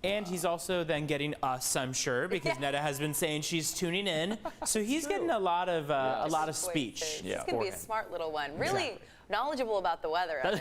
And he's also then getting us, I'm sure, because Netta has been saying she's tuning in. So he's getting a lot of speech. He's going to be a smart little one. Really knowledgeable about the weather.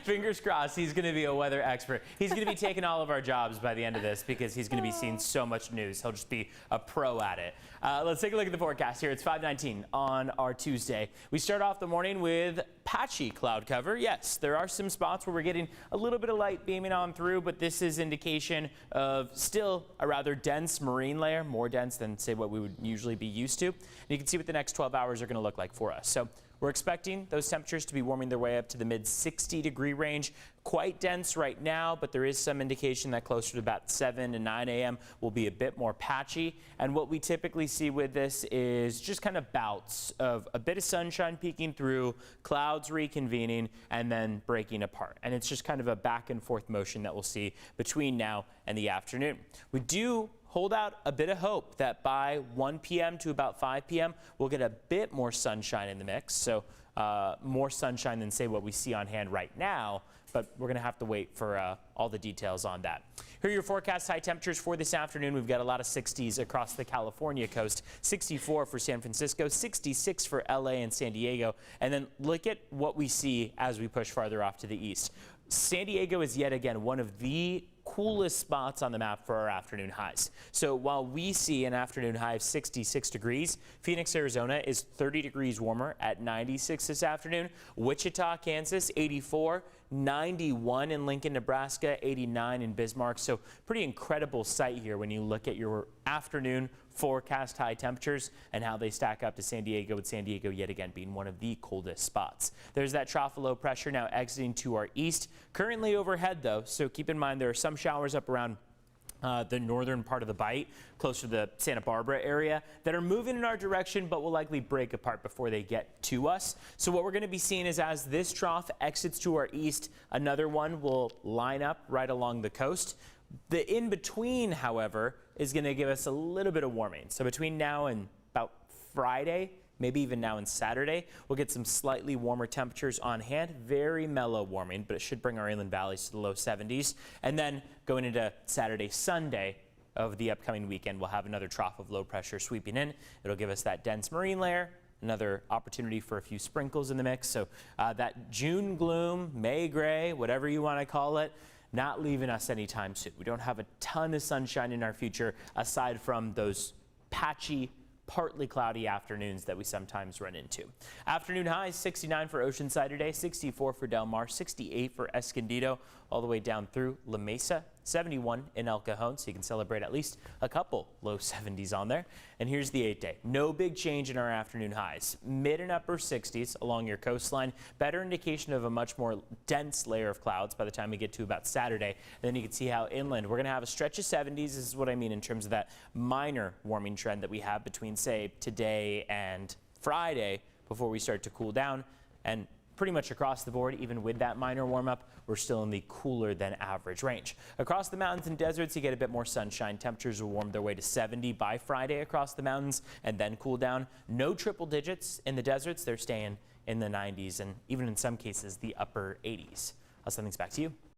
Fingers crossed he's going to be a weather expert. He's going to be taking all of our jobs by the end of this because he's going to be seeing so much news. He'll just be a pro at it. Let's take a look at the forecast here. It's 5:19 on our Tuesday. We start off the morning with patchy cloud cover. Yes, there are some spots where we're getting a little bit of light beaming on through, but this is indication of still a rather dense marine layer, more dense than, say, what we would usually be used to. And you can see what the next 12 hours are going to look like for us. So we're expecting those temperatures to be warming their way up to the mid-60-degree range. Quite dense right now, but there is some indication that closer to about 7 to 9 a.m. will be a bit more patchy. And what we typically see with this is just kind of bouts of a bit of sunshine peeking through, clouds reconvening, and then breaking apart. And it's just kind of a back and forth motion that we'll see between now and the afternoon. We do hold out a bit of hope that by 1 p.m. to about 5 p.m. we'll get a bit more sunshine in the mix. So more sunshine than, say, what we see on hand right now. But we're going to have to wait for all the details on that. Here are your forecast high temperatures for this afternoon. We've got a lot of 60s across the California coast. 64 for San Francisco, 66 for LA and San Diego. And then look at what we see as we push farther off to the east. San Diego is yet again one of the coolest spots on the map for our afternoon highs. So while we see an afternoon high of 66 degrees, Phoenix, Arizona is 30 degrees warmer at 96 this afternoon. Wichita, Kansas, 84, 91 in Lincoln, Nebraska, 89 in Bismarck. So pretty incredible sight here when you look at your afternoon forecast high temperatures and how they stack up to San Diego, with San Diego yet again being one of the coldest spots. There's that trough of low pressure now exiting to our east, currently overhead though, so keep in mind there are some showers up around the northern part of the Bight, closer to the Santa Barbara area, that are moving in our direction but will likely break apart before they get to us. So what we're going to be seeing is, as this trough exits to our east, another one will line up right along the coast. The in-between, however, is going to give us a little bit of warming. So between now and about Friday, maybe even now and Saturday, we'll get some slightly warmer temperatures on hand. Very mellow warming, but it should bring our inland valleys to the low 70s. And then going into Saturday, Sunday of the upcoming weekend, we'll have another trough of low pressure sweeping in. It'll give us that dense marine layer, another opportunity for a few sprinkles in the mix. So that June gloom, May gray, whatever you want to call it, not leaving us anytime soon. We don't have a ton of sunshine in our future aside from those patchy, partly cloudy afternoons that we sometimes run into. Afternoon highs, 69 for Oceanside today, 64 for Del Mar, 68 for Escondido, all the way down through La Mesa, 71 in El Cajon, so you can celebrate at least a couple low 70s on there. And here's the 8-day. No big change in our afternoon highs. Mid and upper 60s along your coastline. Better indication of a much more dense layer of clouds by the time we get to about Saturday. And then you can see how inland we're going to have a stretch of 70s. This is what I mean in terms of that minor warming trend that we have between, say, today and Friday before we start to cool down. And pretty much across the board, even with that minor warm-up, we're still in the cooler than average range. Across the mountains and deserts, you get a bit more sunshine. Temperatures will warm their way to 70 by Friday across the mountains and then cool down. No triple digits in the deserts. They're staying in the 90s and even in some cases the upper 80s. I'll send things back to you.